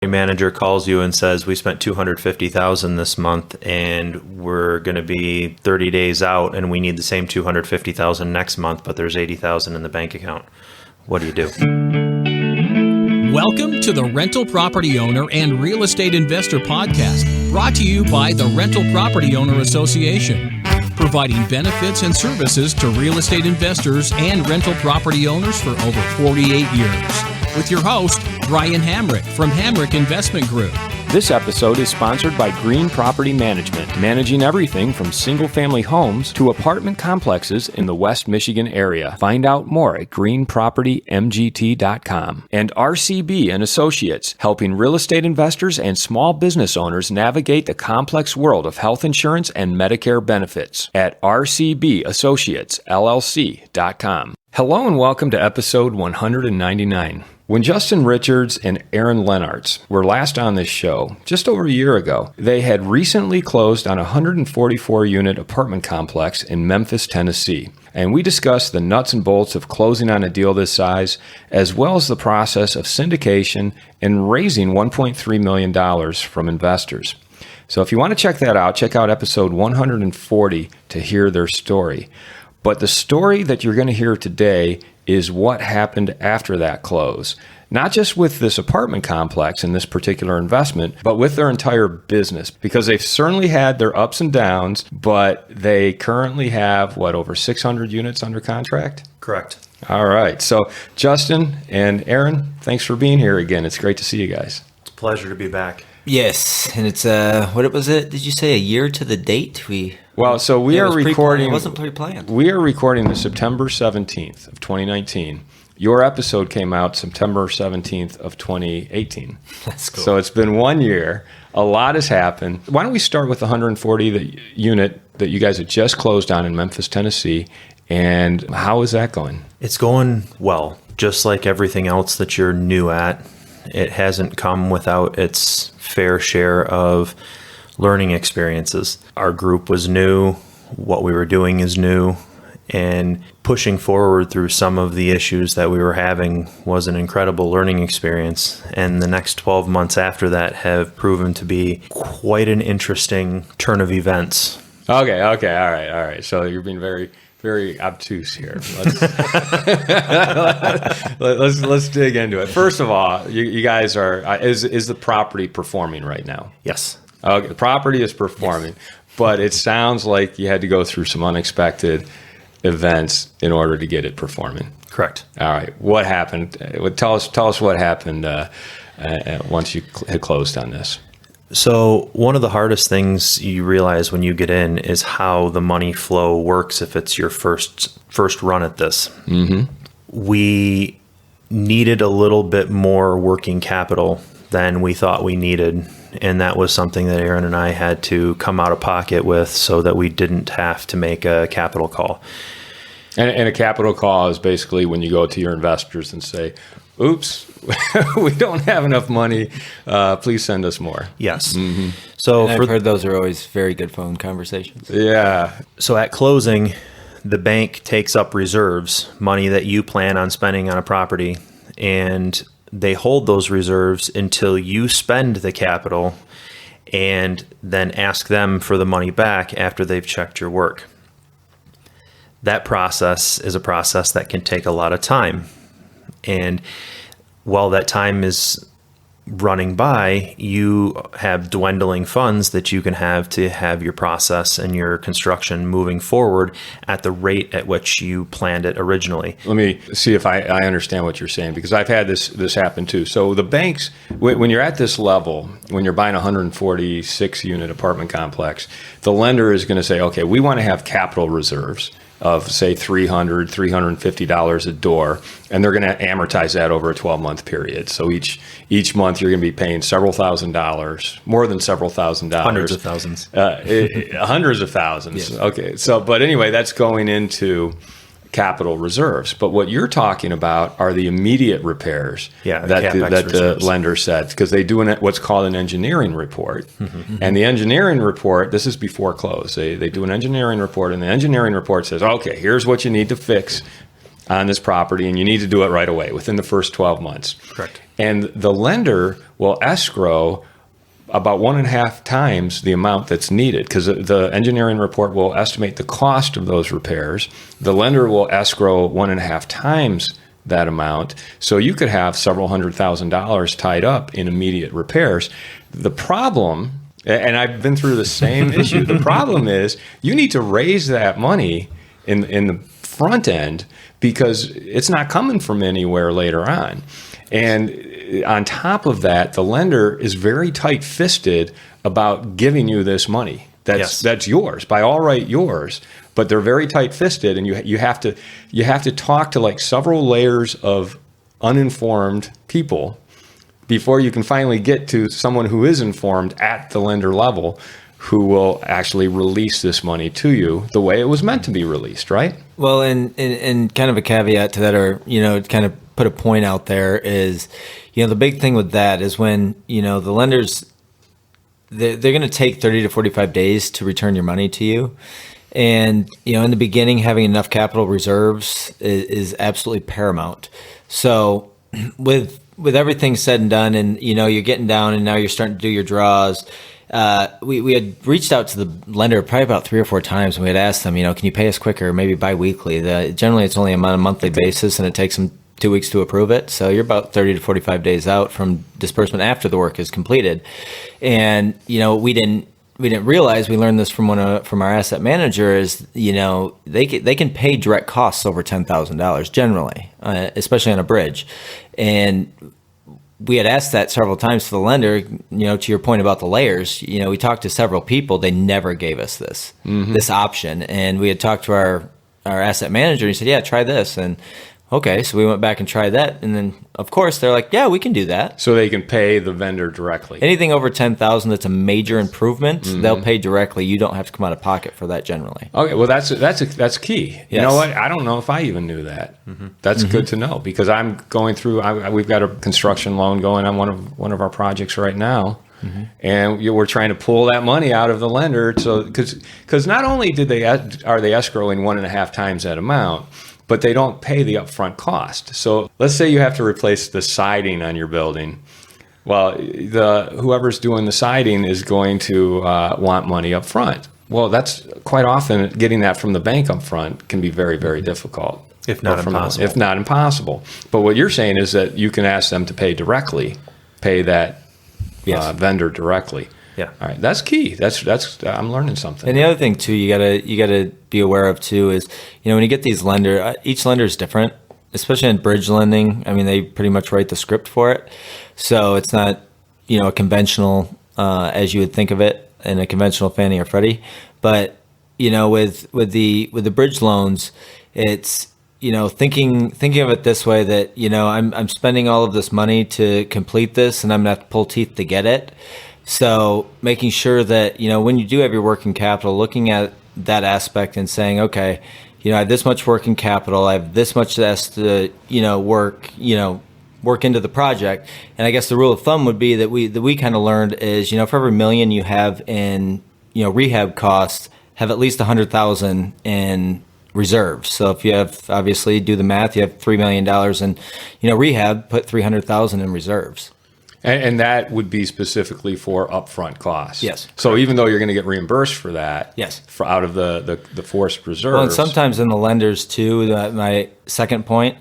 manager calls you and says, we spent $250,000 this month and we're going to be 30 days out and we need the same $250,000 next month, but there's $80,000 in the bank account. What do you do? Welcome to the Rental Property Owner and Real Estate Investor Podcast, brought to you by the Rental Property Owner Association, providing benefits and services to real estate investors and rental property owners for over 48 years. With your host, Brian Hamrick from Hamrick Investment Group. This episode is sponsored by Green Property Management, managing everything from single-family homes to apartment complexes in the West Michigan area. Find out more at greenpropertymgt.com. And RCB and Associates, helping real estate investors and small business owners navigate the complex world of health insurance and Medicare benefits at rcbassociatesllc.com. Hello and welcome to episode 199. When Justin Richards and Aaron Lenartz were last on this show, just over a year ago, they had recently closed on a 144-unit apartment complex in Memphis, Tennessee. And we discussed the nuts and bolts of closing on a deal this size, as well as the process of syndication and raising $1.3 million from investors. So if you want to check that out, check out episode 140 to hear their story. But the story that you're going to hear today is what happened after that close. Not just with this apartment complex and this particular investment, but with their entire business. Because they've certainly had their ups and downs, but they currently have, over 600 units under contract? Correct. All right. So Justin and Aaron, thanks for being here again. It's great to see you guys. It's a pleasure to be back. Yes, and it's what was it? Did you say a year to the date? We are recording. It wasn't pre-planned. We are recording the September 17th of 2019. Your episode came out September 17th of 2018. That's cool. So it's been 1 year. A lot has happened. Why don't we start with the 140 unit that you guys had just closed on in Memphis, Tennessee, and how is that going? It's going well. Just like everything else that you're new at, it hasn't come without its fair share of learning experiences. Our group was new, what we were doing is new, and pushing forward through some of the issues that we were having was an incredible learning experience. And the next 12 months after that have proven to be quite an interesting turn of events. Okay, all right. So you're being very obtuse here. Let's dig into it. First of all, you guys are is the property performing right now? Yes. Okay, the property is performing, yes. But it sounds like you had to go through some unexpected events in order to get it performing. Correct. All right. What happened? Tell us what happened once you had closed on this. So one of the hardest things you realize when you get in is how the money flow works if it's your first run at this. Mm-hmm. We needed a little bit more working capital than we thought we needed, and that was something that Aaron and I had to come out of pocket with so that we didn't have to make a capital call. And a capital call is basically when you go to your investors and say, oops, we don't have enough money. Please send us more. Yes. Mm-hmm. So I've heard those are always very good phone conversations. Yeah. So at closing, the bank takes up reserves, money that you plan on spending on a property, and they hold those reserves until you spend the capital and then ask them for the money back after they've checked your work. That process is a process that can take a lot of time. And while that time is running by, you have dwindling funds that you can have to have your process and your construction moving forward at the rate at which you planned it originally. Let me see if I understand what you're saying, because I've had this happen too. So the banks, when you're at this level, when you're buying a 146 unit apartment complex, the lender is going to say, okay, we want to have capital reserves of say $300, $350 a door, and they're going to amortize that over a 12-month period. So each month you're going to be paying several $1,000s, more than several $1,000s. Hundreds of thousands. Hundreds of thousands. Yes. Okay. But anyway, that's going into capital reserves. But what you're talking about are the immediate repairs that the lender sets, because they do what's called an engineering report. Mm-hmm. And the engineering report, this is before close, they do an engineering report, and the engineering report says, okay, here's what you need to fix on this property, and you need to do it right away within the first 12 months. Correct. And the lender will escrow about 1.5 times the amount that's needed, because the engineering report will estimate the cost of those repairs. The lender will escrow 1.5 times that amount. So you could have several $100,000 tied up in immediate repairs. The problem, and I've been through the same issue, the problem is you need to raise that money in the front end because it's not coming from anywhere later on. And on top of that, the lender is very tight-fisted about giving you this money. That's yours, by all right, yours. But they're very tight-fisted, and you have to talk to like several layers of uninformed people before you can finally get to someone who is informed at the lender level, who will actually release this money to you the way it was meant to be released, right? Well, and kind of a caveat to that, or kind of put a point out there is, the big thing with that is when the lenders, they're going to take 30 to 45 days to return your money to you. And, in the beginning, having enough capital reserves is absolutely paramount. So with everything said and done, and, you're getting down and now you're starting to do your draws, we had reached out to the lender probably about 3 or 4 times, and we had asked them, can you pay us quicker, maybe bi-weekly? Generally, it's only on a monthly basis, and it takes them 2 weeks to approve it. So you're about 30 to 45 days out from disbursement after the work is completed. And, we didn't realize, we learned this from our asset manager, is, they can pay direct costs over $10,000 generally, especially on a bridge. And we had asked that several times to the lender, to your point about the layers, we talked to several people. They never gave us this option. And we had talked to our asset manager, and he said, yeah, try this. And okay, so we went back and tried that, and then of course they're like, "Yeah, we can do that." So they can pay the vendor directly. Anything over $10,000 that's a major improvement, they'll pay directly. You don't have to come out of pocket for that generally. Okay, well that's key. Yes. You know what? I don't know if I even knew that. That's good to know, because I'm going through. We've got a construction loan going on one of our projects right now. And we're trying to pull that money out of the lender, so because not only are they escrowing 1.5 times that amount, but they don't pay the upfront cost. So let's say you have to replace the siding on your building. Well, whoever's doing the siding is going to want money up front. Well, that's quite often getting that from the bank up front can be very, very difficult. If not impossible. But what you're saying is that you can ask them to pay that vendor directly. Yeah. All right. That's key. That's I'm learning something. And the other thing too, you gotta be aware of too is, when you get these each lender is different, especially in bridge lending. I mean, they pretty much write the script for it, so it's not a conventional as you would think of it in a conventional Fannie or Freddie. But with the bridge loans, it's thinking of it this way, that I'm spending all of this money to complete this, and I'm gonna have to pull teeth to get it. So making sure that, when you do have your working capital, looking at that aspect and saying, okay, I have this much working capital, I have this much that has to, work into the project. And I guess the rule of thumb would be that we kind of learned is, for every $1 million you have in, rehab costs, have at least $100,000 in reserves. So if you have, obviously do the math, you have $3 million in, rehab, put $300,000 in reserves. And that would be specifically for upfront costs. Yes. So even though you're going to get reimbursed for that, yes, out of the forced reserves. Well, and sometimes in the lenders too. My second point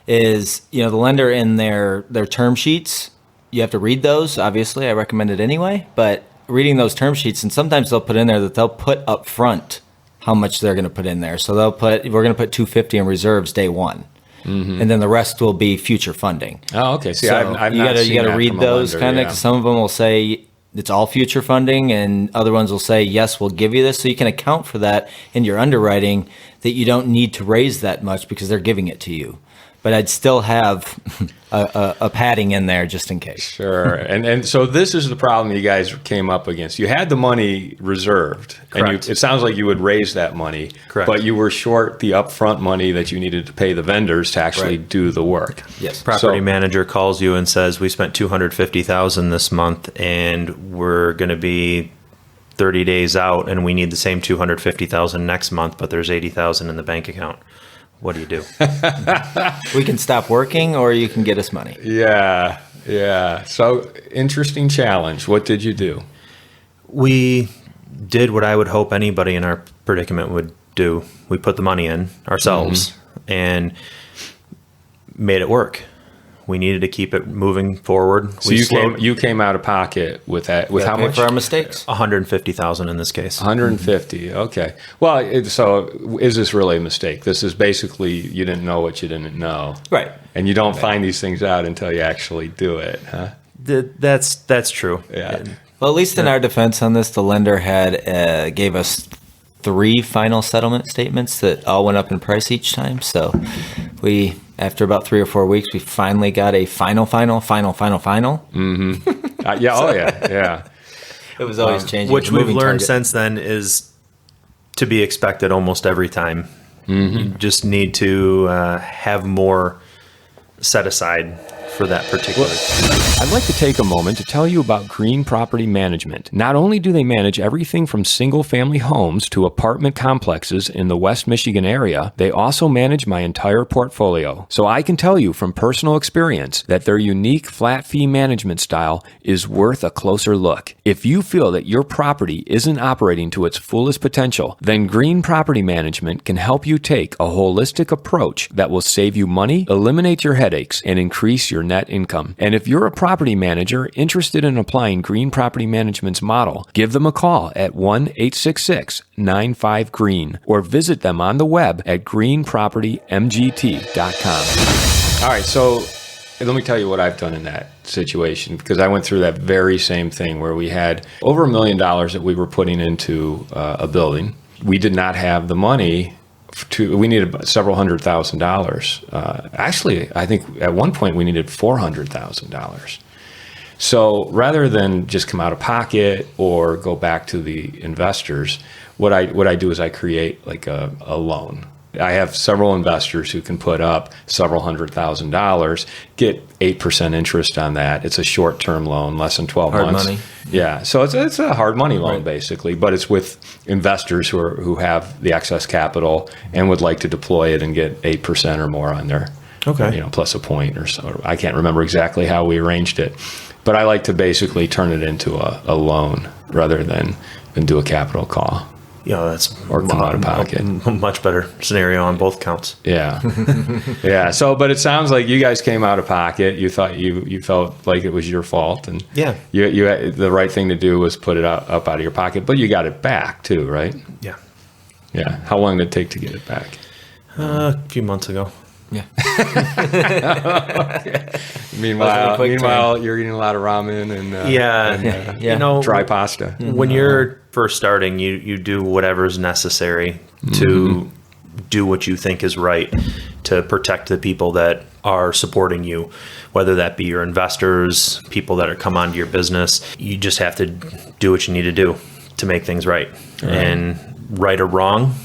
is, the lender in their term sheets, you have to read those. Obviously, I recommend it anyway. But reading those term sheets, and sometimes they'll put in there that they'll put up front how much they're going to put in there. So we're going to put $250 in reserves day one. And then the rest will be future funding. Oh, okay. See, so I've not seen you got to that read from a those lender, kind of. yeah. 'Cause some of them will say it's all future funding, and other ones will say yes, we'll give you this. So you can account for that in your underwriting, that you don't need to raise that much because they're giving it to you. But I'd still have a padding in there just in case. Sure. And so this is the problem you guys came up against. You had the money reserved. Correct. And it sounds like you would raise that money. Correct. But you were short the upfront money that you needed to pay the vendors to actually do the work. Yes. Property manager calls you and says, we spent $250,000 this month, and we're going to be 30 days out, and we need the same $250,000 next month, but there's $80,000 in the bank account. what do you do? We can stop working, or you can get us money. Yeah. So interesting challenge. What did you do? We did what I would hope anybody in our predicament would do. We put the money in ourselves and made it work. We needed to keep it moving forward. So you came out of pocket with that. With how much? For our mistakes. $150,000 in this case. 150. Okay. Well, so is this really a mistake? This is basically you didn't know what you didn't know, Right. and you don't find these things out until you actually do it, huh? That's true. Yeah. Well, at least in our defense on this, the lender had gave us 3 final settlement statements that all went up in price each time. So we, after about 3 or 4 weeks, we finally got a final. Yeah. It was always changing. Which we've learned target. since then is to be expected almost every time. You just need to have more set aside for that particular. I'd like to take a moment to tell you about Green Property Management. Not only do they manage everything from single-family homes to apartment complexes in the West Michigan area, they also manage my entire portfolio. So I can tell you from personal experience that their unique flat fee management style is worth a closer look. If you feel that your property isn't operating to its fullest potential, then Green Property Management can help you take a holistic approach that will save you money, eliminate your headaches, and increase your net income. And if you're a property manager interested in applying Green Property Management's model, give them a call at 1-866-95-GREEN or visit them on the web at greenpropertymgt.com. All right, so let me tell you what I've done in that situation, because I went through that very same thing where we had over $1 million that we were putting into a building. We did not have the money we needed several $100,000. Actually, I think at one point we needed $400,000. So rather than just come out of pocket or go back to the investors, what I do is I create like a loan. I have several investors who can put up several $100,000, get 8% interest on that. It's a short-term loan, less than 12 Hard months. money. Yeah, so it's a hard money loan, Right. basically, but it's with investors who have the excess capital and would like to deploy it and get 8% or more on there. Okay. Plus a point or so. I can't remember exactly how we arranged it, but I like to basically turn it into a loan rather than do a capital call. That's Or come out of pocket. a much better scenario on both counts. Yeah. Yeah. So, but it sounds like you guys came out of pocket. You thought you felt like it was your fault, and Yeah. you the right thing to do was put it up out of your pocket, but you got it back too, right? Yeah. Yeah. How long did it take to get it back? A few months ago. Yeah. Meanwhile, you're eating a lot of ramen and Yeah. dry pasta. When you're first starting, you do whatever's necessary to do what you think is right to protect the people that are supporting you, whether that be your investors, people that are come onto your business. You just have to do what you need to do to make things right. And right or wrong,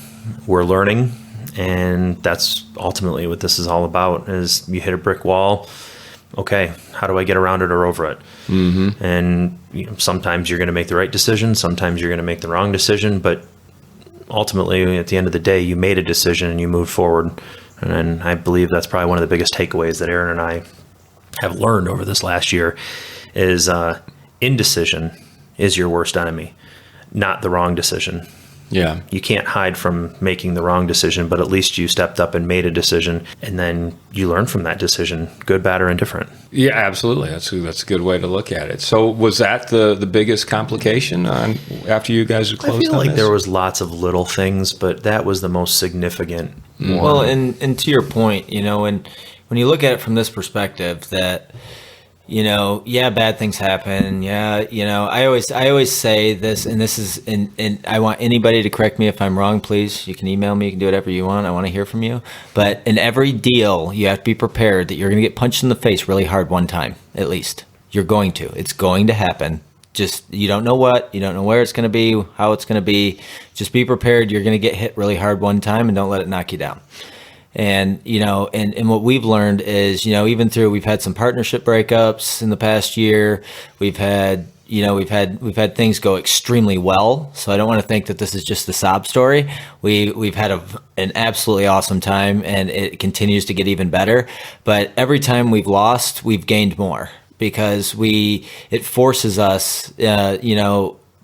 we're learning. And that's ultimately what this is all about, is you hit a brick wall. Okay, how do I get around it or over it? And sometimes you're going to make the right decision. Sometimes you're going to make the wrong decision. But ultimately, at the end of the day, you made a decision and you moved forward. And I believe that's probably one of the biggest takeaways that Aaron and I have learned over this last year is indecision is your worst enemy, not the wrong decision. Yeah. You can't hide from making the wrong decision, but at least you stepped up and made a decision, and then you learn from that decision, good, bad, or indifferent. Yeah, absolutely. That's a good way to look at it. So was that the biggest complication after you guys had closed I feel on like this? there was lots of little things, but that was the most significant one. Well, and to your point, when you look at it from this perspective, that bad things happen. I always say this, and this is, and I want anybody to correct me if I'm wrong. Please, you can email me. You can do whatever you want. I want to hear from you. But in every deal, you have to be prepared that you're going to get punched in the face really hard one time, at least. You're going to. It's going to happen. Just, you don't know what, you don't know where it's going to be, how it's going to be. Just be prepared. You're going to get hit really hard one time, and don't let it knock you down. And, and what we've learned is, even we've had some partnership breakups in the past year. We've had things go extremely well. So I don't want to think that this is just the sob story. We've had an absolutely awesome time, and it continues to get even better. But every time we've lost, we've gained more, because it forces us,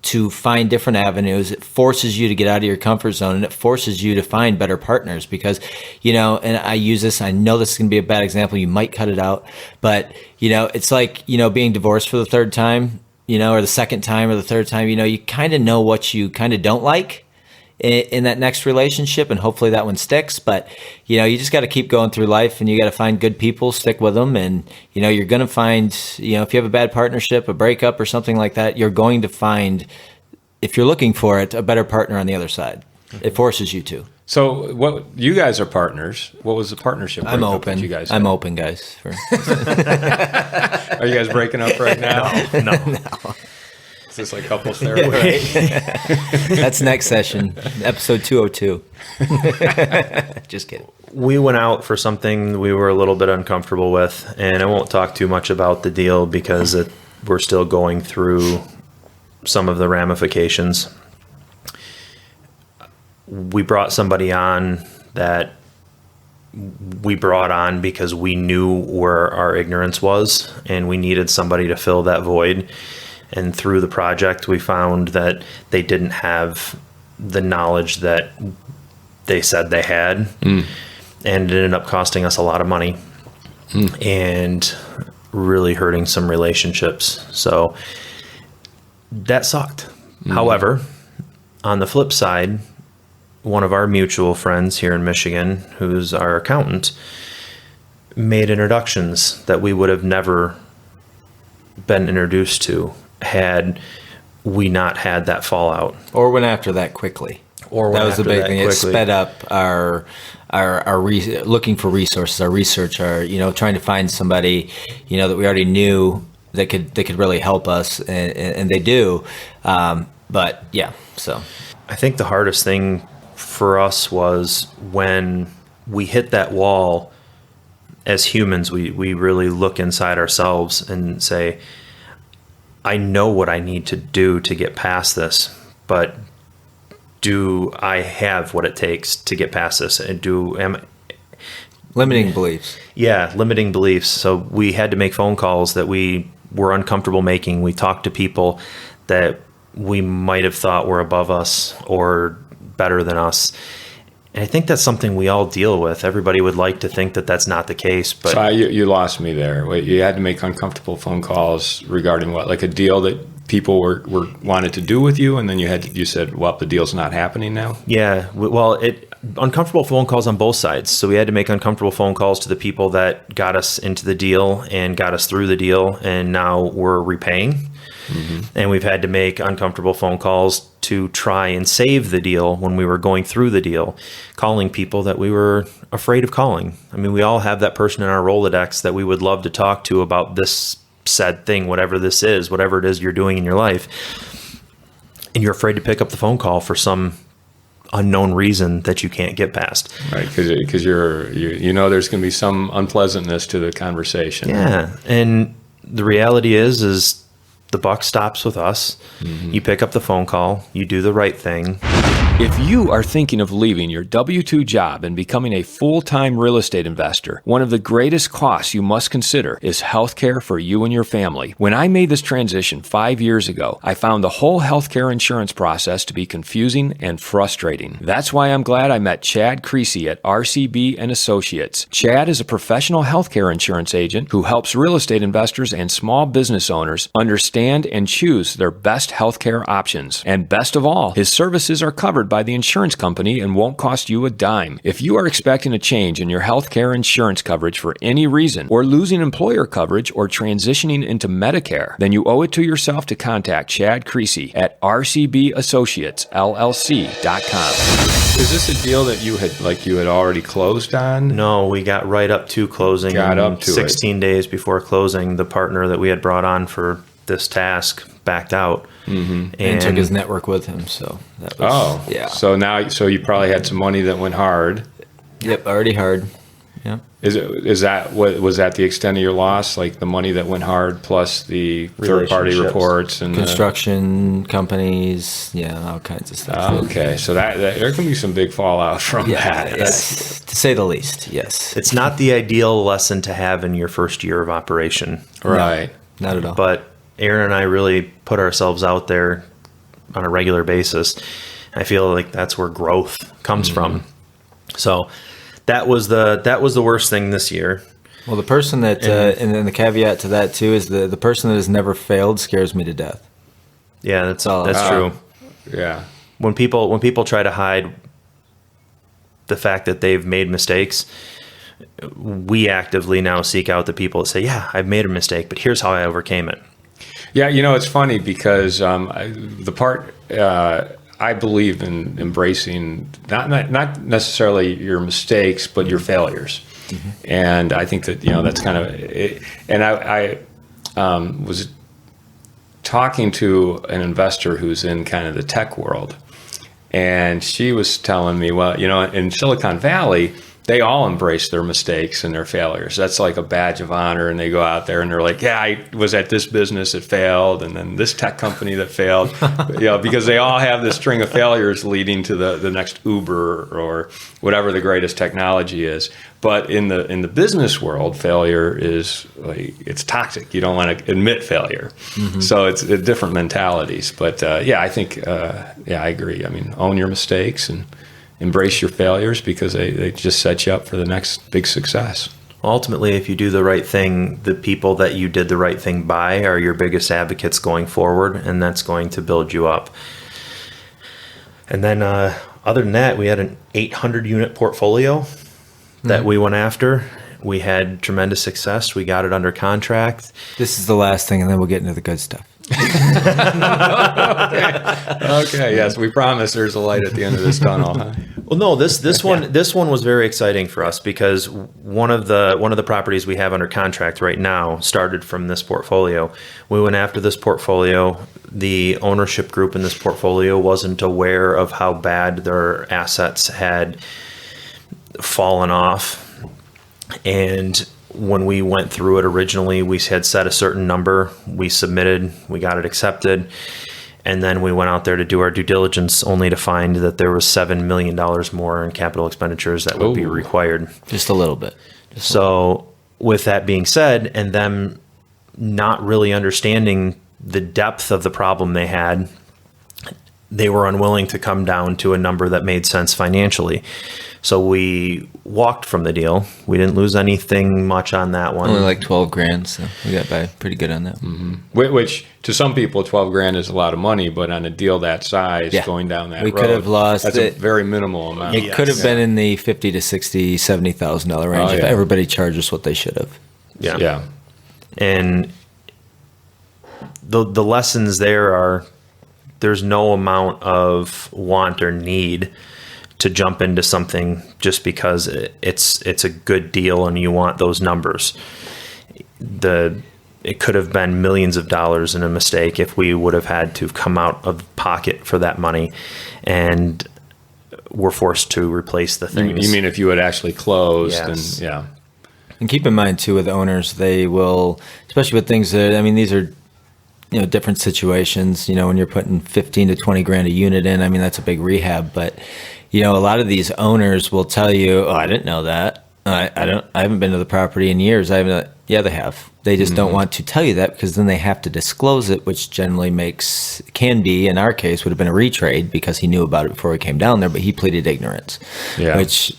to find different avenues. It forces you to get out of your comfort zone, and it forces you to find better partners, because, and I use this, I know this is going to be a bad example. You might cut it out, but, it's like, being divorced for the third time, or the second time or the third time, you kind of know what you kind of don't like in that next relationship, and hopefully that one sticks. But, you just got to keep going through life, and you got to find good people, stick with them. And, you're going to find, if you have a bad partnership, a breakup or something like that, you're going to find, if you're looking for it, a better partner on the other side. It forces you to. So what, you guys are partners. What was the partnership? I'm open. You guys I'm open, guys. Are you guys breaking up right now? No. Is this like couples therapy? That's next session, episode 202. Just kidding. We went out for something we were a little bit uncomfortable with, and I won't talk too much about the deal because we're still going through some of the ramifications. We brought somebody on that we brought on because we knew where our ignorance was, and we needed somebody to fill that void. And through the project, we found that they didn't have the knowledge that they said they had. And it ended up costing us a lot of money and really hurting some relationships. So that sucked. However, on the flip side, one of our mutual friends here in Michigan, who's our accountant, made introductions that we would have never been introduced to had we not had that fallout, or went after that quickly. That was the big thing. It sped up our looking for resources, our research, our trying to find somebody that we already knew that could really help us, and they do. But yeah, so I think the hardest thing for us was when we hit that wall. As humans, we really look inside ourselves and say, I know what I need to do to get past this, but do I have what it takes to get past this? And limiting beliefs. Yeah, limiting beliefs. So we had to make phone calls that we were uncomfortable making. We talked to people that we might have thought were above us or better than us. And I think that's something we all deal with. Everybody would like to think that that's not the case, but so you lost me there. Wait, you had to make uncomfortable phone calls regarding what, like a deal that people were wanted to do with you, and then you said, well, the deal's not happening now. Yeah, well, uncomfortable phone calls on both sides. So we had to make uncomfortable phone calls to the people that got us into the deal and got us through the deal, and now we're repaying. And we've had to make uncomfortable phone calls to try and save the deal when we were going through the deal, calling people that we were afraid of calling. I mean, we all have that person in our Rolodex that we would love to talk to about this said thing, whatever this is, whatever it is you're doing in your life. And you're afraid to pick up the phone call for some unknown reason that you can't get past. Right, because you know there's going to be some unpleasantness to the conversation. Yeah, and the reality is the buck stops with us. You pick up the phone call, you do the right thing. If you are thinking of leaving your W-2 job and becoming a full-time real estate investor, one of the greatest costs you must consider is healthcare for you and your family. When I made this transition 5 years ago, I found the whole healthcare insurance process to be confusing and frustrating. That's why I'm glad I met Chad Creasy at RCB and Associates. Chad is a professional healthcare insurance agent who helps real estate investors and small business owners understand and choose their best healthcare options. And best of all, his services are covered by the insurance company and won't cost you a dime. If you are expecting a change in your healthcare insurance coverage for any reason, or losing employer coverage or transitioning into Medicare, then you owe it to yourself to contact Chad Creasy at rcbassociatesllc.com. Is this a deal that you had already closed on? No, we got right up to closing. Got up to 16 days before closing, the partner that we had brought on for this task backed out. And took his network with him. So that was, So you probably had some money that went hard. Yep, already hard. Yeah. Is that what was that the extent of your loss? Like the money that went hard plus the third party Relationships. reports and Construction companies, all kinds of stuff. okay, so that there can be some big fallout from that. Yes, to say the least. Yes. It's not the ideal lesson to have in your first year of operation. Right. Not at all. But Aaron and I really put ourselves out there on a regular basis. I feel like that's where growth comes from. So that was the worst thing this year. Well, the person that, and then the caveat to that too is the person that has never failed scares me to death. Yeah, that's Oh, true. Yeah. When people try to hide the fact that they've made mistakes, we actively now seek out the people that say, "Yeah, I've made a mistake, but here's how I overcame it." Yeah, it's funny because the part I believe in embracing not necessarily your mistakes, but your failures, and I think that that's kind of it. And I was talking to an investor who's in kind of the tech world, and she was telling me, well, in Silicon Valley, they all embrace their mistakes and their failures. That's like a badge of honor, and they go out there and they're like, yeah, I was at this business that failed, and then this tech company that failed, because they all have this string of failures leading to the next Uber or whatever the greatest technology is. But in the business world, failure is like, it's toxic. You don't want to admit failure. So it's different mentalities. But I think, I agree. I mean, own your mistakes and embrace your failures because they just set you up for the next big success. Ultimately, if you do the right thing, the people that you did the right thing by are your biggest advocates going forward, and that's going to build you up. And then other than that, we had an 800-unit portfolio that we went after. We had tremendous success. We got it under contract. This is the last thing, and then we'll get into the good stuff. Okay. Yes, we promise there's a light at the end of this tunnel. Huh? Well, no, this one was very exciting for us because one of the properties we have under contract right now started from this portfolio. We went after this portfolio. The ownership group in this portfolio wasn't aware of how bad their assets had fallen off, and when we went through it originally, we had set a certain number. We submitted, we got it accepted, and then we went out there to do our due diligence only to find that there was $7 million more in capital expenditures that would be required. Just a little bit. So with that being said, and them not really understanding the depth of the problem they had, they were unwilling to come down to a number that made sense financially. So we walked from the deal. We didn't lose anything much on that one. Only like $12,000, so we got by pretty good on that. Which to some people, $12,000 is a lot of money, but on a deal that size, going down that we road, could have lost that's a very minimal amount. It could have been in the $50,000 to $60,000, $70,000 range if everybody charged us what they should have. Yeah. And the lessons there are there's no amount of want or need to jump into something just because it's a good deal and you want those numbers. It could have been millions of dollars in a mistake if we would have had to come out of pocket for that money, and we're forced to replace the things. You mean if you had actually closed? Yes. And, yeah. And keep in mind too, with owners, they will, especially with things that, I mean, these are, different situations, when you're putting 15 to 20 grand a unit in, I mean, that's a big rehab, but a lot of these owners will tell you, "Oh, I didn't know that. I haven't been to the property in years." Yeah, they have. They just don't want to tell you that because then they have to disclose it, which generally can be, in our case, would have been a retrade because he knew about it before he came down there, but he pleaded ignorance, which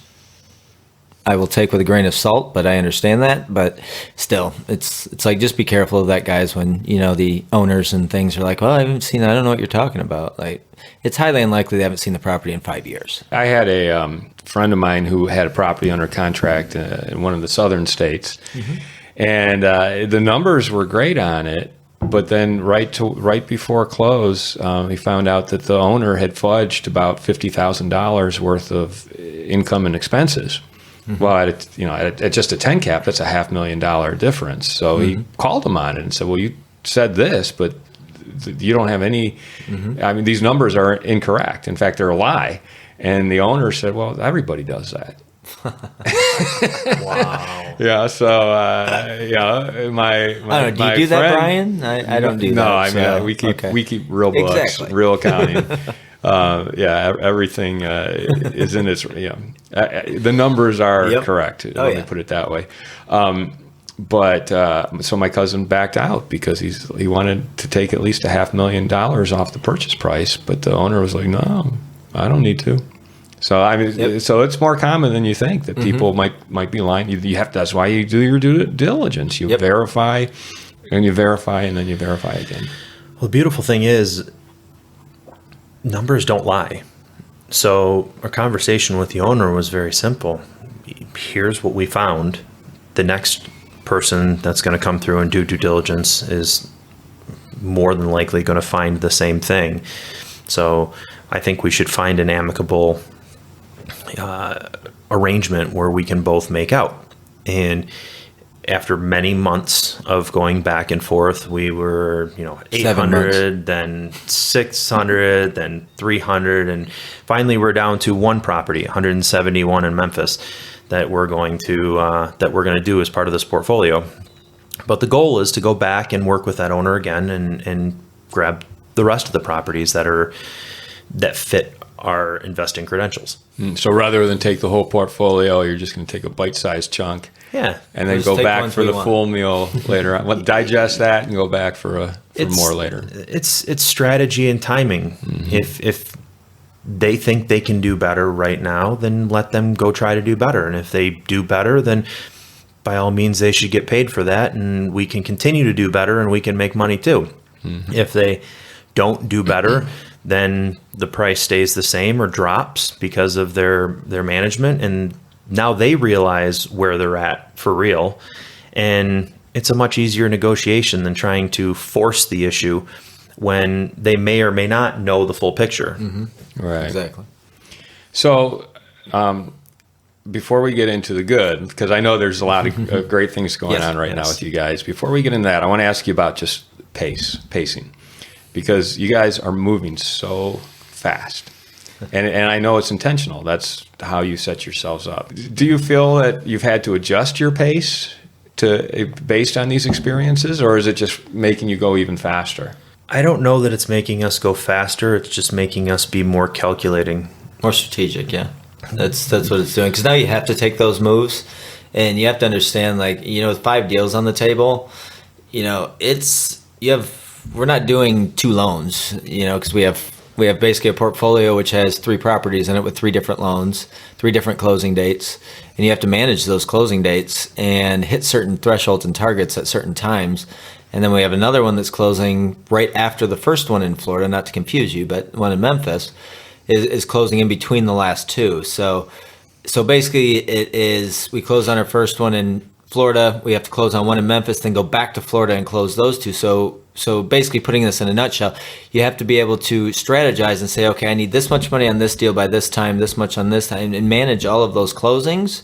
I will take with a grain of salt, but I understand that. But still, it's like, just be careful of that, guys, when, the owners and things are like, "Well, I haven't seen that. I don't know what you're talking about." Like, it's highly unlikely they haven't seen the property in 5 years. I had a friend of mine who had a property under contract in one of the southern states, and the numbers were great on it. But then right before close, he found out that the owner had fudged about $50,000 worth of income and expenses. Well, at just a 10 cap, that's a $500,000 difference. So he called him on it and said, "Well, you said this, but you don't have any. I mean, these numbers are incorrect. In fact, they're a lie." And the owner said, "Well, everybody does that." Wow. Yeah. So, my I don't know. Do you my do that, friend- Brian? I don't do that. No, I mean, so, we keep okay. we keep real books, Exactly. real accounting. Everything is in its. The numbers are Yep. correct. Oh, Let me yeah. put it that way. So my cousin backed out because he wanted to take at least $500,000 off the purchase price, but the owner was like, "No, I don't need to." So I mean, Yep. so it's more common than you think that people might be lying. You have to, that's why you do your due diligence. You Yep. verify, and you verify, and then you verify again. Well, the beautiful thing is, numbers don't lie. So our conversation with the owner was very simple. Here's what we found. The next person that's going to come through and do due diligence is more than likely going to find the same thing. So I think we should find an amicable arrangement where we can both make out. And after many months of going back and forth, we were, 800, then 600, then 300, and finally we're down to one property, 171 in Memphis, that we're going to do as part of this portfolio. But the goal is to go back and work with that owner again and grab the rest of the properties that fit our investing credentials. So rather than take the whole portfolio, you're just going to take a bite-sized chunk. Yeah. And then Just go take back ones for we the want. full meal later on. Well, digest that and go back for more later. It's strategy and timing. If they think they can do better right now, then let them go try to do better. And if they do better, then by all means they should get paid for that, and we can continue to do better and we can make money too. If they don't do better, then the price stays the same or drops because of their management, and now they realize where they're at for real, and it's a much easier negotiation than trying to force the issue when they may or may not know the full picture. Right. Exactly. So before we get into the good, because I know there's a lot of great things going Yes, on right now yes. with you guys. Before we get into that, I want to ask you about just pacing, because you guys are moving so fast. And I know it's intentional. That's how you set yourselves up. Do you feel that you've had to adjust your pace based on these experiences, or is it just making you go even faster? I don't know that it's making us go faster. It's just making us be more calculating. More strategic, yeah. That's what it's doing. Because now you have to take those moves, and you have to understand, with 5 deals on the table, we're not doing 2 loans, because we have basically a portfolio which has 3 properties in it with 3 different loans, 3 different closing dates, and you have to manage those closing dates and hit certain thresholds and targets at certain times. And then we have another one that's closing right after the first one in Florida, not to confuse you, but one in Memphis is closing in between the last 2. So basically it is, we close on our first one in Florida, we have to close on one in Memphis, then go back to Florida and close those 2. So basically, putting this in a nutshell, you have to be able to strategize and say, okay, I need this much money on this deal by this time, this much on this time, and manage all of those closings.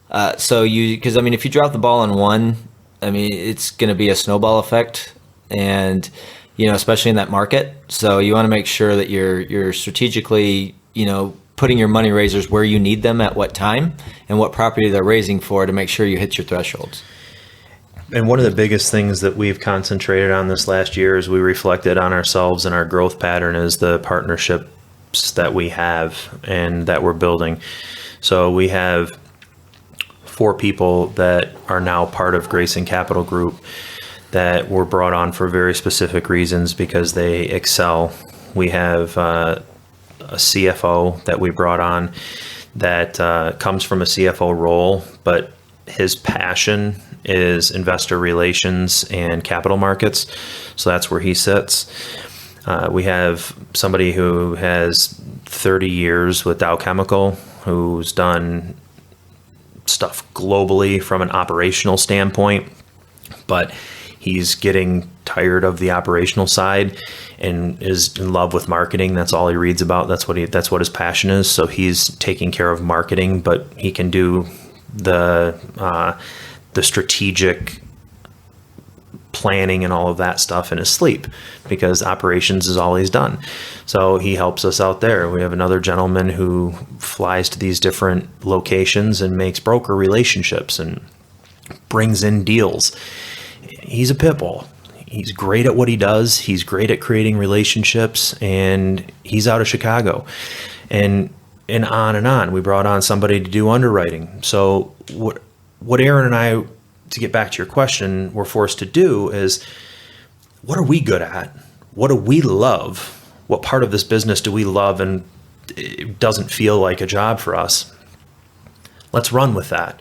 Because if you drop the ball on one, it's going to be a snowball effect, and especially in that market. So you want to make sure that you're strategically, putting your money raisers where you need them at what time and what property they're raising for to make sure you hit your thresholds. And one of the biggest things that we've concentrated on this last year as we reflected on ourselves and our growth pattern is the partnerships that we have and that we're building. So we have 4 people that are now part of Grayson Capital Group that were brought on for very specific reasons because they excel. We have a CFO that we brought on that comes from a CFO role, but his passion is investor relations and capital markets. So that's where he sits. We have somebody who has 30 years with Dow Chemical, who's done stuff globally from an operational standpoint, but he's getting tired of the operational side and is in love with marketing. That's all he reads about. That's what his passion is. So he's taking care of marketing, but he can do the strategic planning and all of that stuff in his sleep, because operations is all he's done. So he helps us out there. We have another gentleman who flies to these different locations and makes broker relationships and brings in deals. He's a pit bull. He's great at what he does. He's great at creating relationships, and he's out of Chicago. And on and on. We brought on somebody to do underwriting. So what Aaron and I, to get back to your question, we're forced to do is, what are we good at? What do we love? What part of this business do we love and it doesn't feel like a job for us? Let's run with that.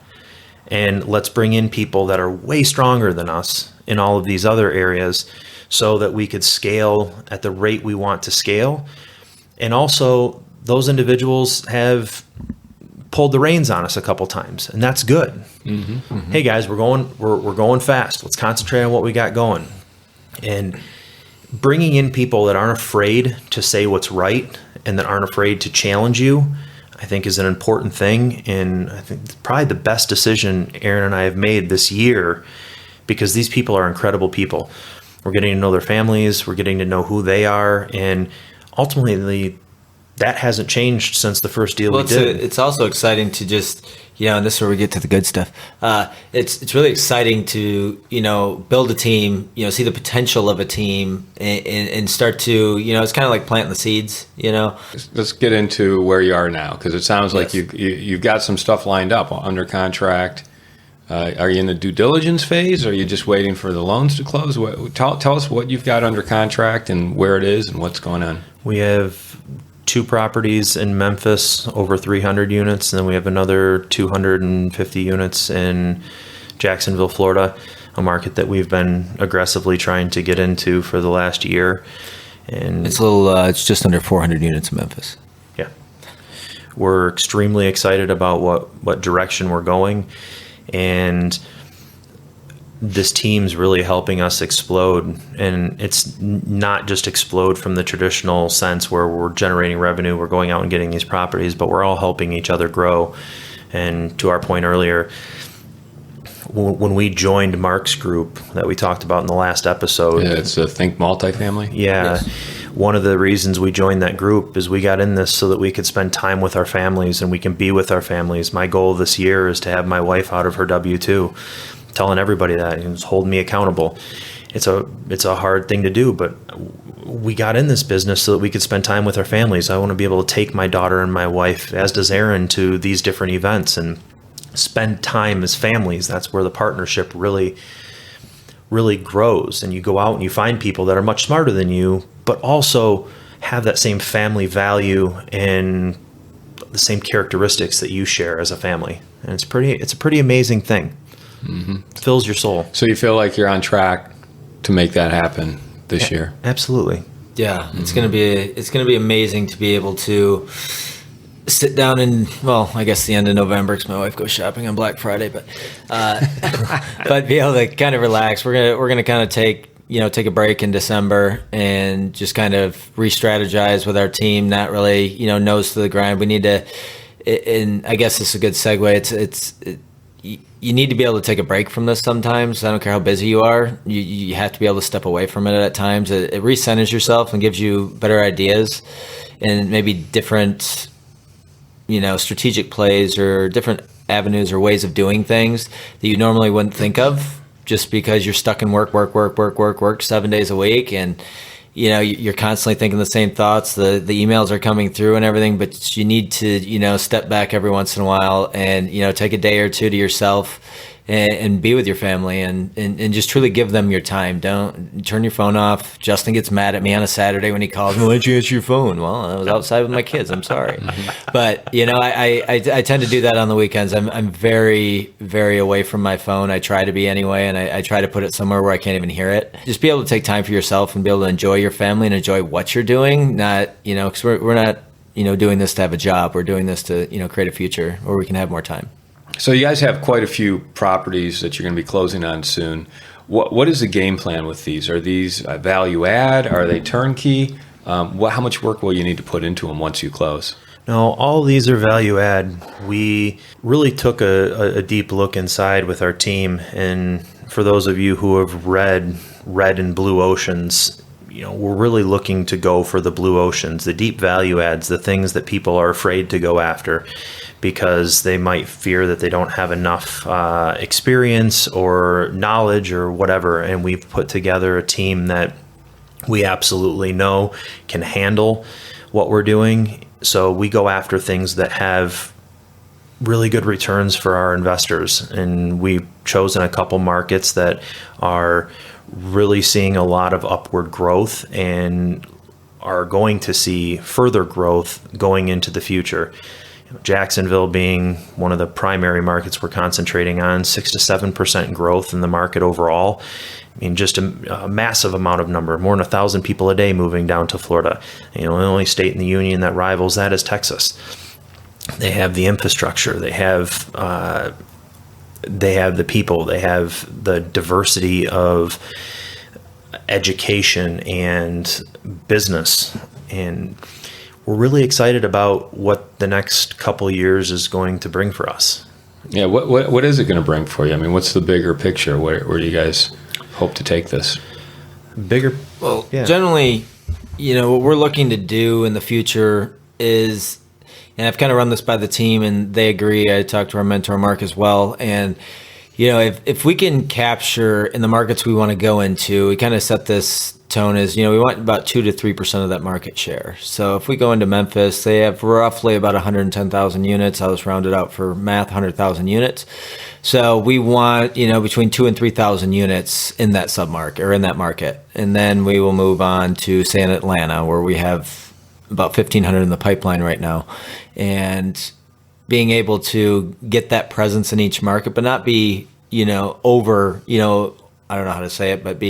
And let's bring in people that are way stronger than us in all of these other areas so that we could scale at the rate we want to scale. And also, those individuals have pulled the reins on us a couple times, and that's good. Mm-hmm, mm-hmm. Hey guys, we're going fast. Let's concentrate on what we got going. And bringing in people that aren't afraid to say what's right and that aren't afraid to challenge you, I think is an important thing. And I think it's probably the best decision Aaron and I have made this year, because these people are incredible people. We're getting to know their families. We're getting to know who they are. And ultimately, that hasn't changed since the first deal we did. It's also exciting to just, and this is where we get to the good stuff. It's really exciting to, build a team, see the potential of a team and start to, it's kind of like planting the seeds, Let's get into where you are now, because it sounds like you've got some stuff lined up under contract. Are you in the due diligence phase? Or are you just waiting for the loans to close? Tell us what you've got under contract and where it is and what's going on. We have 2 properties in Memphis, over 300 units, and then we have another 250 units in Jacksonville, Florida, a market that we've been aggressively trying to get into for the last year. And it's just under 400 units in Memphis. Yeah. We're extremely excited about what direction we're going, and this team's really helping us explode. And it's not just explode from the traditional sense where we're generating revenue, we're going out and getting these properties, but we're all helping each other grow. And to our point earlier, when we joined Mark's group that we talked about in the last episode. Yeah, it's a Think Multifamily. Yeah. Yes. One of the reasons we joined that group is we got in this so that we could spend time with our families and we can be with our families. My goal this year is to have my wife out of her W-2. Telling everybody that, and it's holding me accountable. It's a hard thing to do, but we got in this business so that we could spend time with our families. I want to be able to take my daughter and my wife, as does Aaron, to these different events and spend time as families. That's where the partnership really, really grows. And you go out and you find people that are much smarter than you, but also have that same family value and the same characteristics that you share as a family. And it's a pretty amazing thing. Mm-hmm. It fills your soul. So you feel like you're on track to make that happen this year? Absolutely. Yeah, it's gonna be amazing to be able to sit down and, well, I guess the end of November because my wife goes shopping on Black Friday, but be able to kind of relax. We're gonna kind of take a break in December and just kind of re-strategize with our team. Not really nose to the grind. We need to, and I guess this is a good segue. You need to be able to take a break from this sometimes. I don't care how busy you are. You have to be able to step away from it at times. It recenters yourself and gives you better ideas and maybe different, strategic plays or different avenues or ways of doing things that you normally wouldn't think of just because you're stuck in work 7 days a week. And, you're constantly thinking the same thoughts. The emails are coming through and everything, but you need to, step back every once in a while and, take a day or two to yourself and be with your family and just truly give them your time. Don't turn your phone off. Justin gets mad at me on a Saturday when he calls me, why didn't you answer your phone? Well, I was outside with my kids. I'm sorry. But, I tend to do that on the weekends. I'm very, very away from my phone. I try to be anyway, and I try to put it somewhere where I can't even hear it. Just be able to take time for yourself and be able to enjoy your family and enjoy what you're doing. Not, because we're not, doing this to have a job. We're doing this to, create a future where we can have more time. So you guys have quite a few properties that you're going to be closing on soon. What is the game plan with these? Are these value add? Are they turnkey? How much work will you need to put into them once you close? No, all of these are value add. We really took a deep look inside with our team, and for those of you who have read Red and Blue Oceans, we're really looking to go for the blue oceans, the deep value adds, the things that people are afraid to go after because they might fear that they don't have enough experience or knowledge or whatever. And we've put together a team that we absolutely know can handle what we're doing. So we go after things that have really good returns for our investors. And we've chosen a couple markets that are really seeing a lot of upward growth and are going to see further growth going into the future. Jacksonville being one of the primary markets we're concentrating on, 6 to 7% growth in the market overall. I mean, just a massive amount of number, more than 1,000 people a day moving down to Florida. The only state in the union that rivals that is Texas. They have the infrastructure, they have the people, they have the diversity of education and business, and we're really excited about what the next couple of years is going to bring for us. Yeah, what is it going to bring for you? I mean, what's the bigger picture? Where do you guys hope to take this? Well, generally, what we're looking to do in the future is, and I've kind of run this by the team and they agree. I talked to our mentor, Mark, as well. And, if we can capture in the markets we want to go into, we kind of set this tone as, we want about 2 to 3% of that market share. So if we go into Memphis, they have roughly about 110,000 units. I'll just round it out for math, 100,000 units. So we want, between 2,000 and 3,000 units in that submarket or in that market. And then we will move on to, say, in Atlanta, where we have about 1,500 in the pipeline right now. And being able to get that presence in each market, but not be, over, I don't know how to say it, but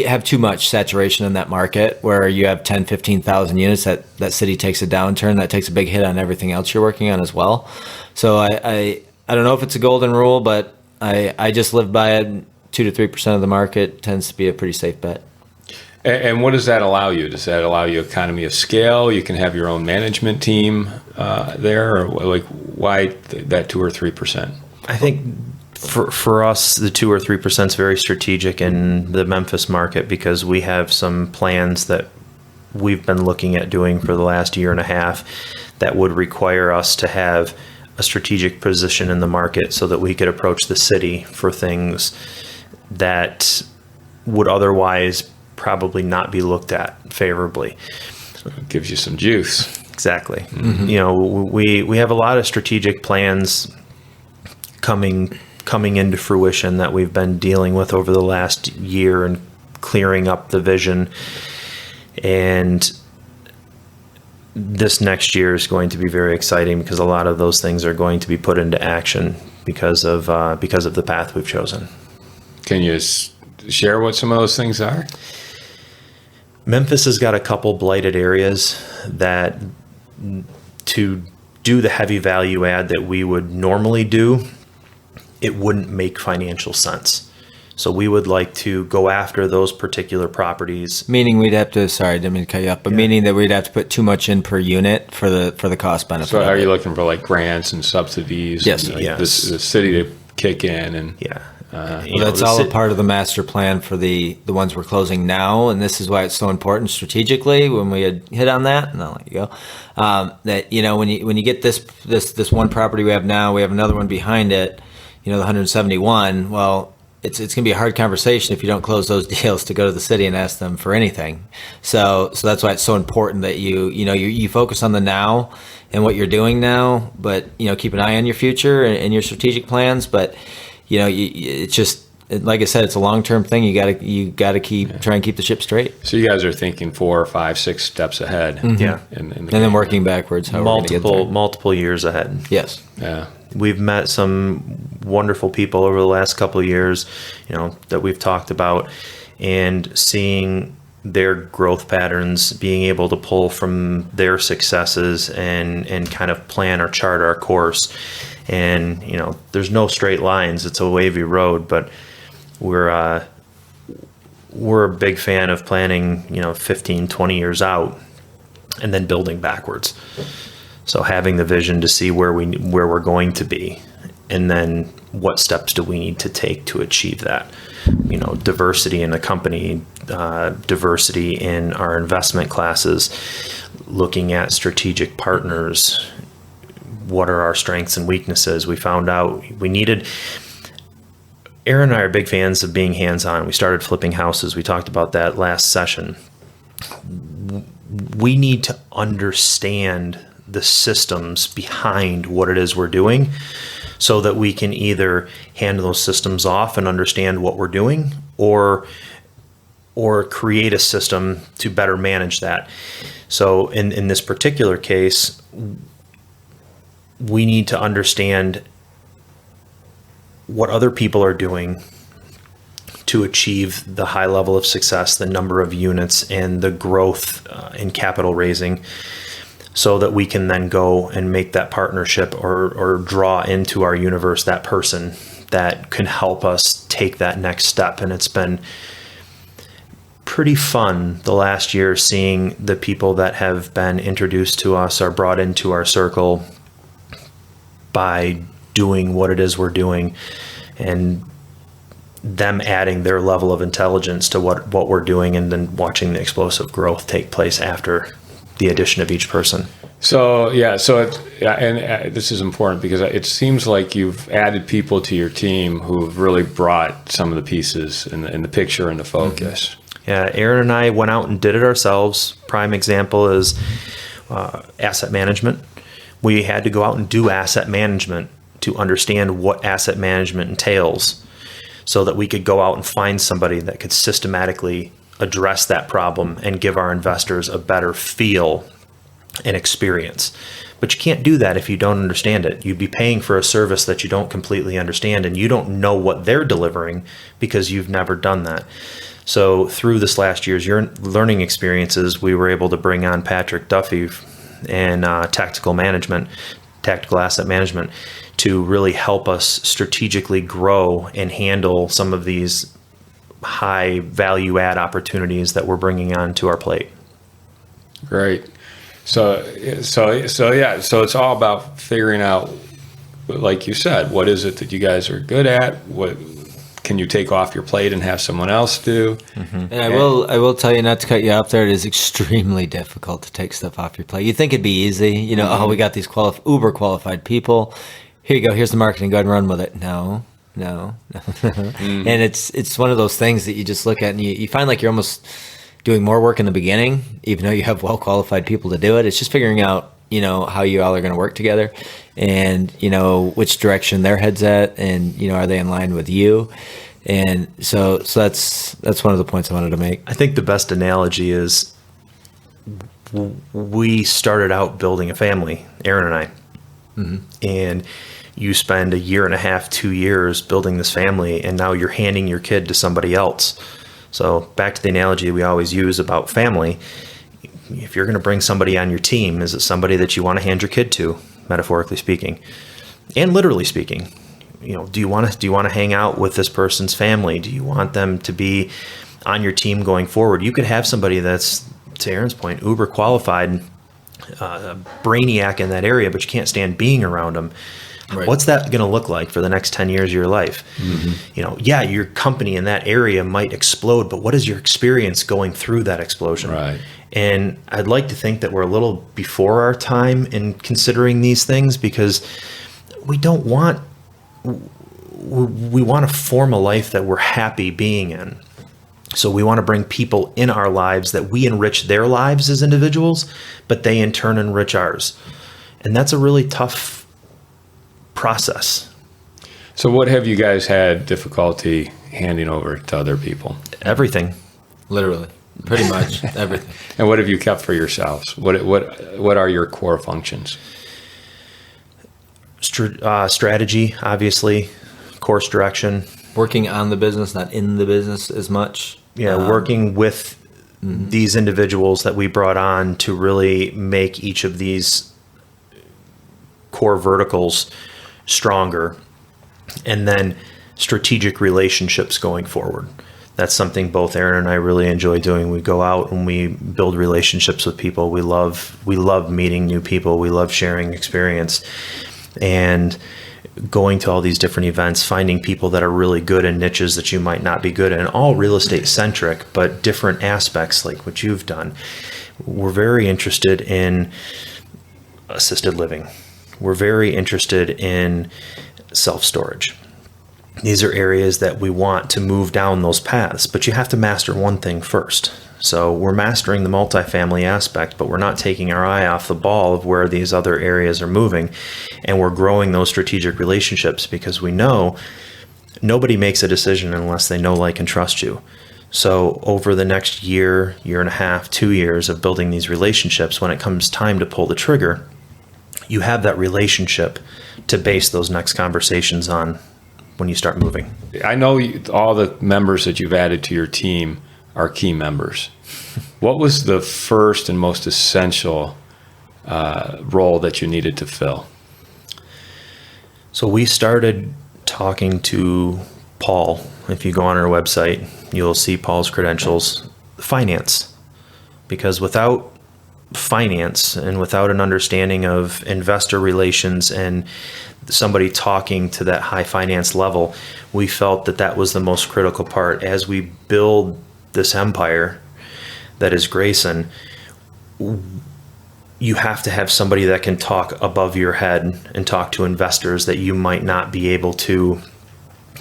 have too much saturation in that market where you have 10, 15,000 units that city takes a downturn, that takes a big hit on everything else you're working on as well. So I don't know if it's a golden rule, but I just live by it. 2 to 3% of the market tends to be a pretty safe bet. And what does that allow you? Does that allow you economy of scale? You can have your own management team there, or why that 2 or 3%? I think for us, the 2 or 3% is very strategic in the Memphis market because we have some plans that we've been looking at doing for the last year and a half that would require us to have a strategic position in the market so that we could approach the city for things that would otherwise probably not be looked at favorably. So it gives you some juice. Exactly. Mm-hmm. We have a lot of strategic plans coming into fruition that we've been dealing with over the last year and clearing up the vision. And this next year is going to be very exciting because a lot of those things are going to be put into action because of the path we've chosen. Can you share what some of those things are? Memphis has got a couple blighted areas that to do the heavy value add that we would normally do, it wouldn't make financial sense. So we would like to go after those particular properties. Meaning we'd have to, sorry, I didn't mean to cut you off, but meaning that we'd have to put too much in per unit for the cost benefit. So are you looking for grants and subsidies? Yes. And yes. The city to kick in and that's all a part of the master plan for the ones we're closing now, and this is why it's so important strategically. When we had hit on that, and I'll let you go. That when you get this one property we have now, we have another one behind it. The 171. Well, it's going to be a hard conversation if you don't close those deals to go to the city and ask them for anything. So that's why it's so important that you focus on the now and what you're doing now, but keep an eye on your future and your strategic plans. But it's just, like I said, it's a long-term thing. You gotta try and keep the ship straight. So you guys are thinking 4, 5, 6 steps ahead. Mm-hmm. Yeah. And then working backwards. How multiple years ahead. Yes. Yeah. We've met some wonderful people over the last couple of years, that we've talked about, and seeing their growth patterns, being able to pull from their successes and kind of plan or chart our course. And, there's no straight lines. It's a wavy road, but we're a big fan of planning, 15, 20 years out and then building backwards. So having the vision to see where we're going to be And then what steps do we need to take to achieve that? Diversity in the company, diversity in our investment classes, looking at strategic partners. What are our strengths and weaknesses? We found out Aaron and I are big fans of being hands-on. We started flipping houses. We talked about that last session. We need to understand the systems behind what it is we're doing so that we can either hand those systems off and understand what we're doing or create a system to better manage that. So in this particular case, we need to understand what other people are doing to achieve the high level of success, the number of units, and the growth in capital raising, so that we can then go and make that partnership or draw into our universe that person that can help us take that next step. And it's been pretty fun the last year seeing the people that have been introduced to us or brought into our circle by doing what it is we're doing, and them adding their level of intelligence to what we're doing, and then watching the explosive growth take place after the addition of each person. So this is important because it seems like you've added people to your team who've really brought some of the pieces in the picture and the focus. Mm-hmm. Yeah, Aaron and I went out and did it ourselves. Prime example is asset management. We had to go out and do asset management to understand what asset management entails, so that we could go out and find somebody that could systematically address that problem and give our investors a better feel and experience. But you can't do that if you don't understand it. You'd be paying for a service that you don't completely understand, and you don't know what they're delivering because you've never done that. So through this last year's learning experiences, we were able to bring on Patrick Duffy and tactical asset management to really help us strategically grow and handle some of these high value add opportunities that we're bringing on to our plate. Great. So it's all about figuring out, like you said, what is it that you guys are good at? What can you take off your plate and have someone else do? Mm-hmm. And I will tell you, not to cut you off there, it is extremely difficult to take stuff off your plate. You think it'd be easy, mm-hmm. We got these uber qualified people. Here you go. Here's the marketing. Go ahead and run with it. No. Mm-hmm. And it's one of those things that you just look at and you find like you're almost doing more work in the beginning, even though you have well qualified people to do it. It's just figuring out, how you all are going to work together, and which direction their head's at, and are they in line with you? And so that's one of the points I wanted to make. I think the best analogy is we started out building a family, Aaron and I, mm-hmm. and you spend a year and a half, 2 years building this family, and now you're handing your kid to somebody else. So back to the analogy we always use about family. If you're going to bring somebody on your team, is it somebody that you want to hand your kid to, metaphorically speaking, and literally speaking? Do you want to hang out with this person's family? Do you want them to be on your team going forward? You could have somebody that's, to Aaron's point, uber qualified, brainiac in that area, but you can't stand being around them. Right. What's that going to look like for the next 10 years of your life? Mm-hmm. Your company in that area might explode, but what is your experience going through that explosion? Right. And I'd like to think that we're a little before our time in considering these things, because we want to form a life that we're happy being in. So we want to bring people in our lives that we enrich their lives as individuals, but they in turn enrich ours. And that's a really tough process. So what have you guys had difficulty handing over to other people? Everything. Literally. Pretty much everything. And what have you kept for yourselves? What are your core functions? Strategy, obviously. Course direction. Working on the business, not in the business as much. Yeah, working with mm-hmm. these individuals that we brought on to really make each of these core verticals stronger, and then strategic relationships going forward. That's something both Aaron and I really enjoy doing. We go out and we build relationships with people. We love meeting new people. We love sharing experience. And going to all these different events, finding people that are really good in niches that you might not be good in, all real estate centric, but different aspects like what you've done. We're very interested in assisted living. We're very interested in self-storage. These are areas that we want to move down those paths, but you have to master one thing first. So we're mastering the multifamily aspect, but we're not taking our eye off the ball of where these other areas are moving. And we're growing those strategic relationships because we know nobody makes a decision unless they know, like, and trust you. So over the next year, year and a half, 2 years of building these relationships, when it comes time to pull the trigger, you have that relationship to base those next conversations on when you start moving. I know all the members that you've added to your team are key members. What was the first and most essential role that you needed to fill? So we started talking to Paul. If you go on our website, you'll see Paul's credentials. Finance. Because without finance and without an understanding of investor relations and somebody talking to that high finance level, we felt that that was the most critical part. As we build this empire that is Grayson, you have to have somebody that can talk above your head and talk to investors that you might not be able to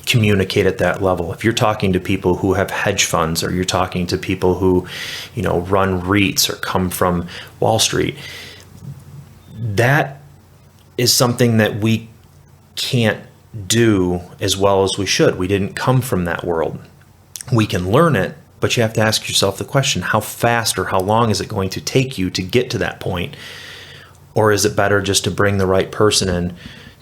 communicate at that level. If you're talking to people who have hedge funds, or you're talking to people who, run REITs or come from Wall Street, that is something that we can't do as well as we should. We didn't come from that world. We can learn it, but you have to ask yourself the question, how fast or how long is it going to take you to get to that point? Or is it better just to bring the right person in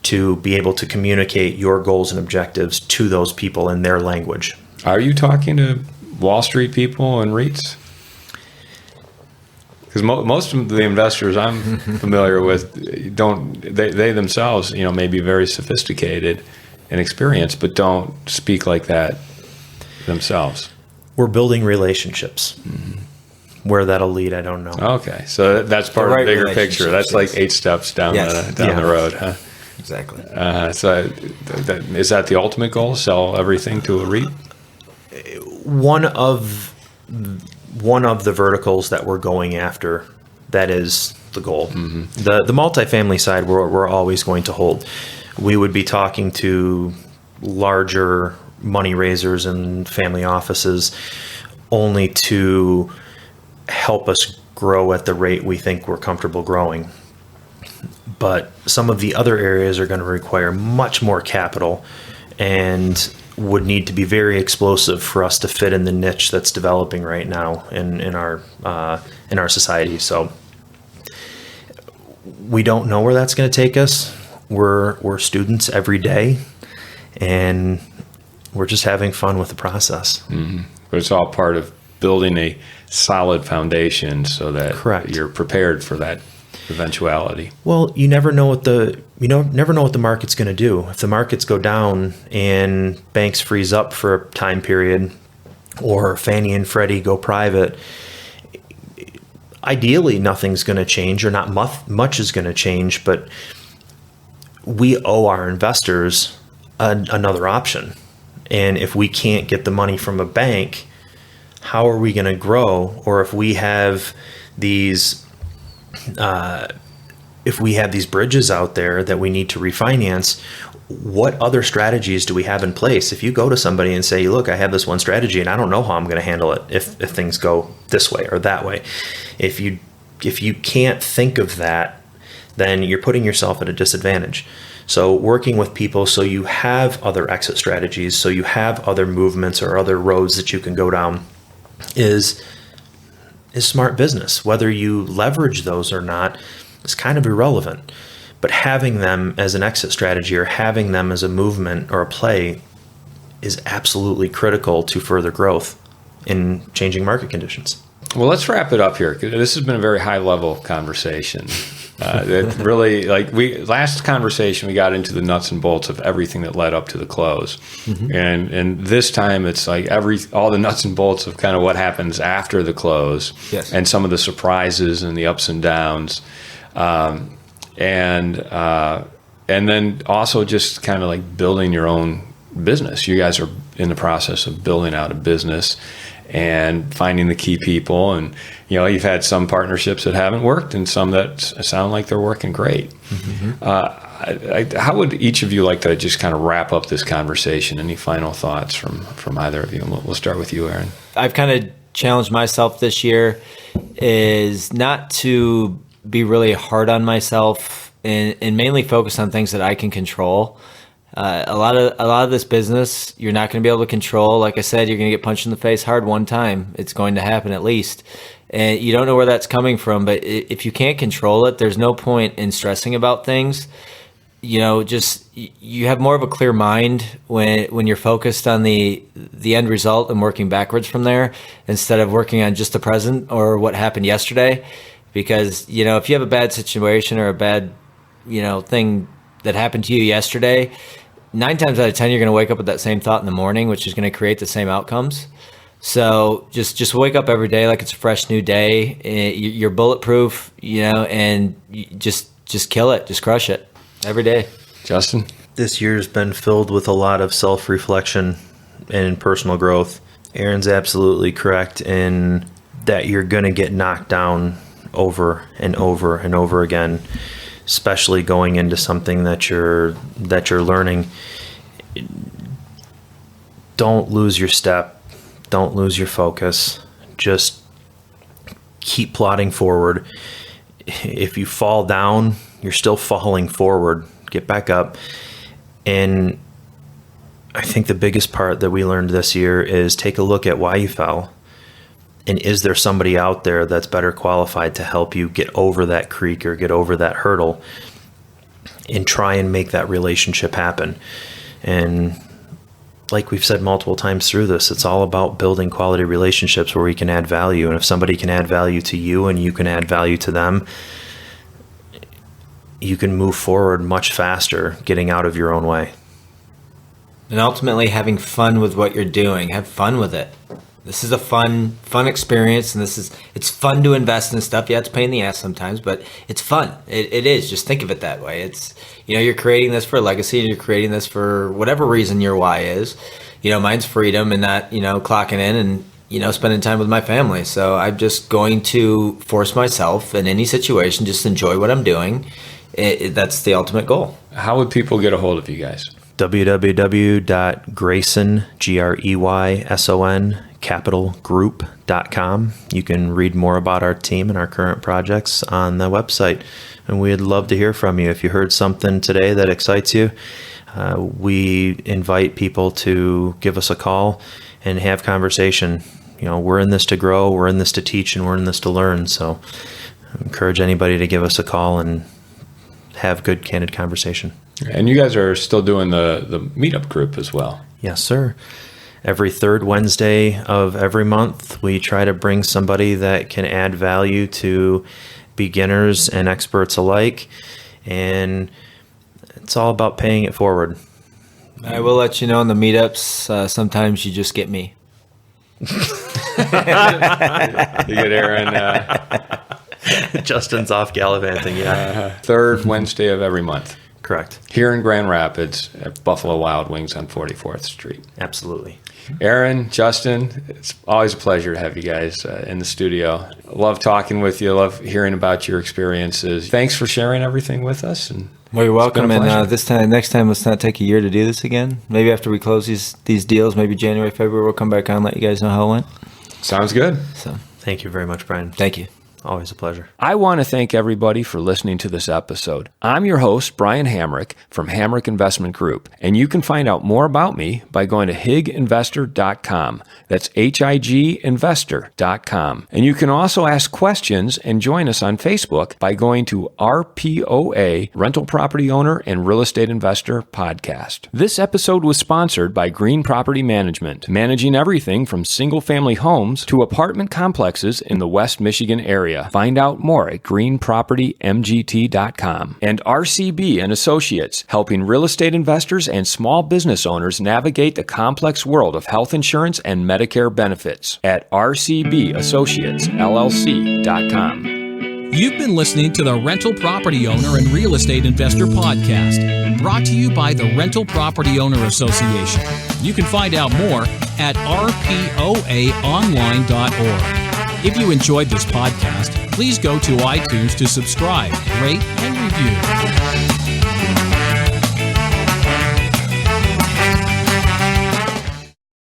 to be able to communicate your goals and objectives to those people in their language? Are you talking to Wall Street people and REITs? Because most of the investors I'm familiar with they themselves, may be very sophisticated and experienced, but don't speak like that themselves. We're building relationships. Mm-hmm. Where that'll lead, I don't know. Okay, so that's part of the bigger picture. That's like 8 steps down the road, huh? Exactly. So is that the ultimate goal? Sell everything to a REIT? One of the verticals that we're going after, that is the goal. Mm-hmm. The multifamily side, we're always going to hold. We would be talking to larger money raisers and family offices only to help us grow at the rate we think we're comfortable growing. But some of the other areas are going to require much more capital and would need to be very explosive for us to fit in the niche that's developing right now in our society. So we don't know where that's going to take us. We're students every day, and we're just having fun with the process. Mm-hmm. But it's all part of building a solid foundation so that Correct. You're prepared for that eventuality. Well, you never know what the market's going to do. If the markets go down and banks freeze up for a time period, or Fannie and Freddie go private, ideally nothing's going to change, or not much is going to change. But we owe our investors another option. And if we can't get the money from a bank, how are we going to grow? Or if we have these bridges out there that we need to refinance, what other strategies do we have in place? If you go to somebody and say, look, I have this one strategy and I don't know how I'm going to handle it if things go this way or that way. If you can't think of that, then you're putting yourself at a disadvantage. So working with people so you have other exit strategies, so you have other movements or other roads that you can go down is smart business. Whether you leverage those or not is kind of irrelevant. But having them as an exit strategy or having them as a movement or a play is absolutely critical to further growth in changing market conditions. Well, let's wrap it up here. This has been a very high-level conversation. It really, last conversation, we got into the nuts and bolts of everything that led up to the close, mm-hmm. and this time it's like all the nuts and bolts of kind of what happens after the close, yes. and some of the surprises and the ups and downs, and And then also just kind of like building your own business. You guys are in the process of building out a business and finding the key people. And, you've had some partnerships that haven't worked and some that sound like they're working great. Mm-hmm. How would each of you like to just kind of wrap up this conversation? Any final thoughts from either of you? And we'll start with you, Aaron. I've kind of challenged myself this year is not to be really hard on myself and mainly focus on things that I can control. A lot of this business, you're not going to be able to control. Like I said, you're going to get punched in the face hard one time. It's going to happen at least. And you don't know where that's coming from. But if you can't control it, there's no point in stressing about things. Just you have more of a clear mind when you're focused on the end result and working backwards from there instead of working on just the present or what happened yesterday. Because, if you have a bad situation or a bad, thing that happened to you yesterday, 9 times out of 10, you're going to wake up with that same thought in the morning, which is going to create the same outcomes. So just wake up every day like it's a fresh new day. You're bulletproof, and just kill it. Just crush it every day. Justin? This year's been filled with a lot of self-reflection and personal growth. Aaron's absolutely correct in that you're going to get knocked down over and over and over again, especially going into something that you're learning. Don't lose your step. Don't lose your focus. Just keep plodding forward. If you fall down, you're still falling forward. Get back up. And I think the biggest part that we learned this year is take a look at why you fell. And is there somebody out there that's better qualified to help you get over that creek or get over that hurdle and try and make that relationship happen? And like we've said multiple times through this, it's all about building quality relationships where we can add value. And if somebody can add value to you and you can add value to them, you can move forward much faster, getting out of your own way. And ultimately having fun with what you're doing. Have fun with it. This is a fun experience, and it's fun to invest in stuff. Yeah, it's a pain in the ass sometimes, but it's fun. It is. Just think of it that way. It's, you're creating this for a legacy, and you're creating this for whatever reason your why is. Mine's freedom and not, clocking in and, spending time with my family. So I'm just going to force myself in any situation, just enjoy what I'm doing. That's the ultimate goal. How would people get a hold of you guys? www.grayson, Greyson, capitalgroup.com. You can read more about our team and our current projects on the website. And we'd love to hear from you. If you heard something today that excites you, we invite people to give us a call and have conversation. We're in this to grow, we're in this to teach, and we're in this to learn. So I encourage anybody to give us a call and have good, candid conversation. And you guys are still doing the meetup group as well. Yes, sir. Every third Wednesday of every month, we try to bring somebody that can add value to beginners and experts alike. And it's all about paying it forward. I will let you know in the meetups, sometimes you just get me. You get Aaron. Justin's off gallivanting, yeah. Third Wednesday of every month. Correct. Here in Grand Rapids at Buffalo Wild Wings on 44th Street. Absolutely. Aaron, Justin, it's always a pleasure to have you guys in the studio. Love talking with you. Love hearing about your experiences. Thanks for sharing everything with us. And well, you're welcome. And next time, let's not take a year to do this again. Maybe after we close these deals, maybe January, February, we'll come back on and let you guys know how it went. Sounds good. So, thank you very much, Brian. Thank you. Always a pleasure. I want to thank everybody for listening to this episode. I'm your host, Brian Hamrick from Hamrick Investment Group, and you can find out more about me by going to higinvestor.com. That's higinvestor.com. And you can also ask questions and join us on Facebook by going to RPOA, Rental Property Owner and Real Estate Investor Podcast. This episode was sponsored by Green Property Management, managing everything from single-family homes to apartment complexes in the West Michigan area. Find out more at greenpropertymgt.com. And RCB & Associates, helping real estate investors and small business owners navigate the complex world of health insurance and Medicare benefits at rcbassociatesllc.com. You've been listening to the Rental Property Owner and Real Estate Investor Podcast, brought to you by the Rental Property Owner Association. You can find out more at rpoaonline.org. If you enjoyed this podcast, please go to iTunes to subscribe, rate, and review.